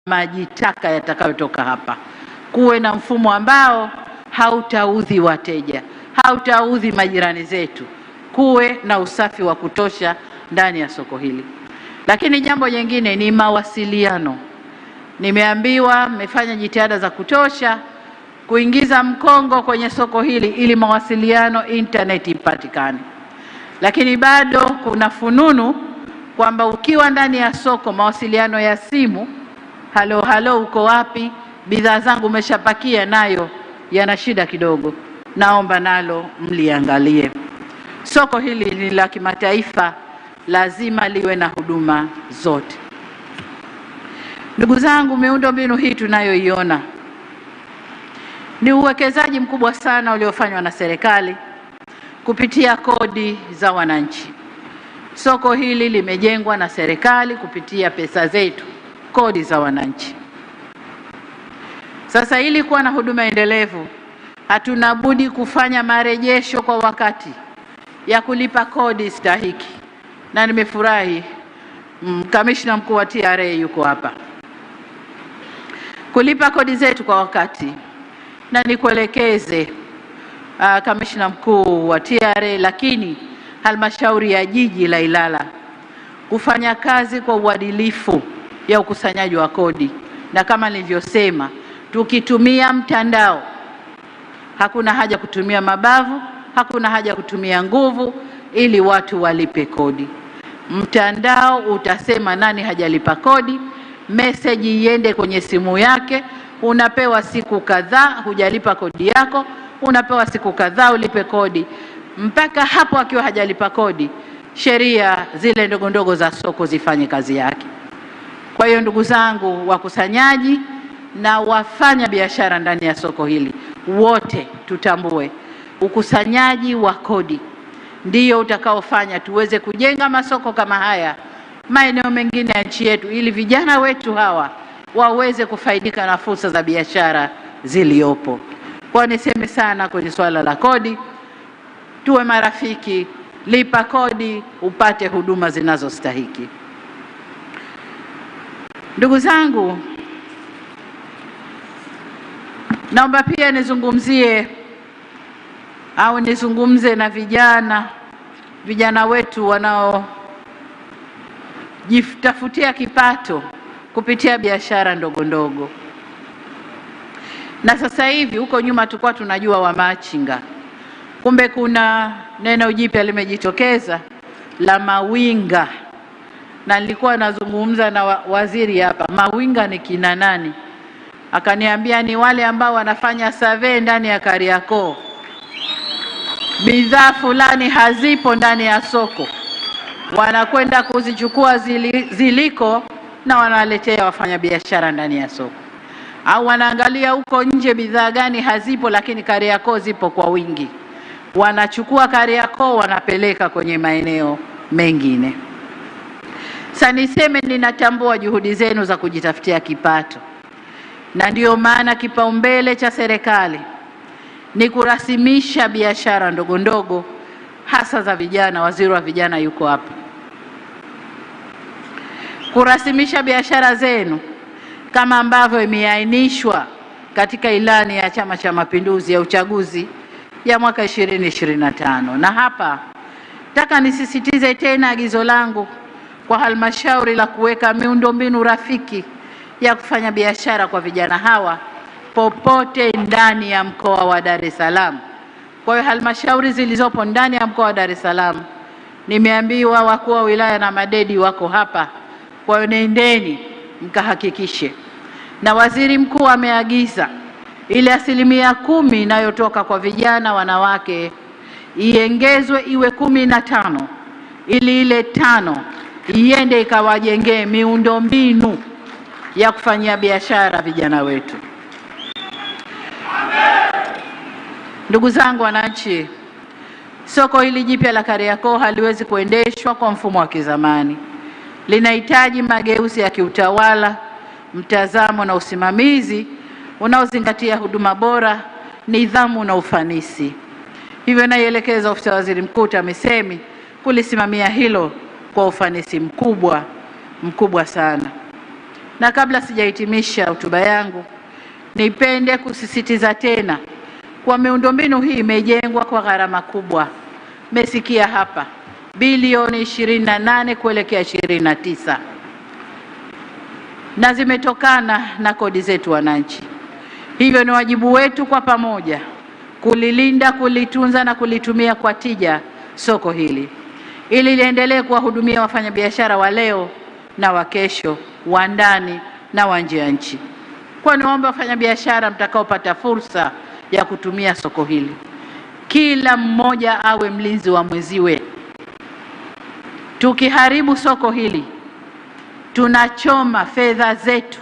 maji taka yatakayotoka hapa. Kuwe na mfumo ambao hautaudhi wateja, hautaudhi majirani zetu. Kuwe na usafi wa kutosha ndani ya soko hili. Lakini jambo jingine ni mawasiliano. Nimeambiwa mmefanya jitihada za kutosha kuingiza mkongo kwenye soko hili ili mawasiliano internet ipatikane. Lakini bado kuna fununu kwamba ukiwa ndani ya soko mawasiliano ya simu, halo uko wapi, bidhaa zangu umeshapakia, nayo yana shida kidogo. Naomba nalo mliangalie. Soko hili ni la kimataifa, lazima liwe na huduma zote. Ndugu zangu, miundombinu hii tunayoiona ni uwekezaji mkubwa sana uliofanywa na serikali kupitia kodi za wananchi. Soko hili limejengwa na serikali kupitia pesa zetu, kodi za wananchi. Sasa ili kuwa na huduma endelevu, hatuna budi kufanya marejesho kwa wakati ya kulipa kodi stahiki. Na nimefurahi kamishna mkuu wa TRA yuko hapa. Kulipa kodi zetu kwa wakati, na nikuelekeze kamishna mkuu wa TRA, lakini halmashauri ya jiji la Ilala kufanya kazi kwa uadilifu ya ukusanyaji wa kodi. Na kama nilivyosema, tukitumia mtandao, hakuna haja kutumia mabavu, hakuna haja kutumia nguvu ili watu walipe kodi. Mtandao utasema nani hajalipa kodi, message iende kwenye simu yake, unapewa siku kadhaa hujalipa kodi yako, unapewa siku kadhaa ulipe kodi. Mpaka hapo akiwa hajalipa kodi, sheria zile ndogo ndogo za soko zifanye kazi yake. Kwa hiyo ndugu zangu wakusanyaji na wafanya biashara ndani ya soko hili, wote tutambue ukusanyaji wa kodi ndiyo utakaofanya tuweze kujenga masoko kama haya maeneo mengine ya nchi yetu, ili vijana wetu hawa waweze kufaidika na fursa za biashara ziliopo. Kwa niseme sana kwenye swala la kodi, tuwe marafiki, lipa kodi upate huduma zinazostahiki. Ndugu zangu, naomba pia nizungumze na vijana wetu wanaojitafutia kipato kupitia biashara ndogo ndogo. Na sasa hivi, huko nyuma tulikuwa tunajua wamachinga, kumbe kuna neno jipya limejitokeza la mawinga. Na nilikuwa nazungumza na waziri hapa, mawinga ni kina nani? Akaniambia ni wale ambao wanafanya survey ndani ya Kariakoo, bidhaa fulani hazipo ndani ya soko, wanakwenda kuzichukua ziliko na wanaletea wafanyabiashara ndani ya soko. Au wanaangalia huko nje bidhaa gani hazipo lakini Kariakoo zipo kwa wingi, wanachukua Kariakoo wanapeleka kwenye maeneo mengine. Sasa niseme ninatambua juhudi zenu za kujitafutia kipato, na ndio maana kipaumbele cha serikali ni kurasimisha biashara ndogo ndogo, hasa za vijana. Waziri wa vijana yuko hapa. Kurasimisha biashara zenu kama ambavyo imeainishwa katika ilani ya Chama cha Mapinduzi ya uchaguzi ya mwaka 2025. Na hapa nataka nisisitize tena agizo langu kwa halmashauri la kuweka miundombinu rafiki ya kufanya biashara kwa vijana hawa popote ndani ya mkoa wa Dar es Salaam. Kwa hiyo halmashauri zilizopo ndani ya mkoa wa Dar es Salaam, nimeambiwa wakuu wa wilaya na madedi wako hapa, kwa hiyo nendeni mkahakikishe. Na waziri mkuu ameagiza ile 10% inayotoka kwa vijana wanawake iongezwe iwe 15, ili ile 5 iende ikawajengee miundombinu ya kufanyia biashara vijana wetu. Ndugu zangu wananchi, soko hili jipya la Kariakoo haliwezi kuendeshwa kwa mfumo wa kizamani. Linahitaji mageuzi ya kiutawala, mtazamo na usimamizi unaozingatia huduma bora, nidhamu na ufanisi. Hivyo naielekeza ofisi ya Waziri Mkuu TAMISEMI kulisimamia hilo kwa ufanisi mkubwa sana. Na kabla sijahitimisha hotuba yangu, nipende kusisitiza tena kwa miundombinu hii imejengwa kwa gharama kubwa. Mmesikia hapa bilioni 28 kuelekea 29, na zimetokana na kodi zetu wananchi. Hivyo ni wajibu wetu kwa pamoja kulilinda, kulitunza na kulitumia kwa tija soko hili ili liendelee kuwahudumia wafanyabiashara wa leo na wa kesho, wa ndani na wa nje ya nchi. Kwa niombe wafanyabiashara mtakaopata fursa ya kutumia soko hili, kila mmoja awe mlinzi wa mwenziwe. Tukiharibu soko hili, tunachoma fedha zetu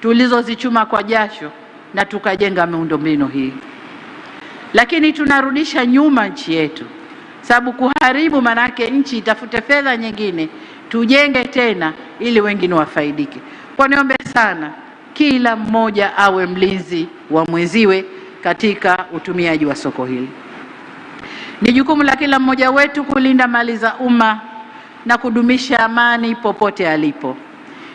tulizozichuma kwa jasho na tukajenga miundombinu hii, lakini tunarudisha nyuma nchi yetu, sababu kuharibu manake nchi itafute fedha nyingine tujenge tena ili wengine wafaidike. Kwa niombe sana kila mmoja awe mlinzi wa mwenziwe katika utumiaji wa soko hili. Ni jukumu la kila mmoja wetu kulinda mali za umma na kudumisha amani popote alipo.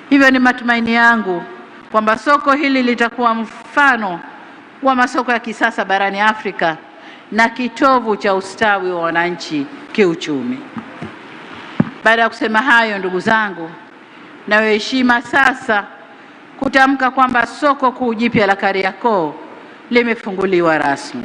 Hivyo ni matumaini yangu kwamba soko hili litakuwa mfano wa masoko ya kisasa barani Afrika na kitovu cha ustawi wa wananchi kiuchumi. Baada ya kusema hayo, ndugu zangu, na heshima sasa kutamka kwamba soko kuu jipya la Kariakoo limefunguliwa rasmi.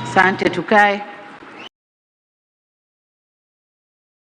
Asante, tukae.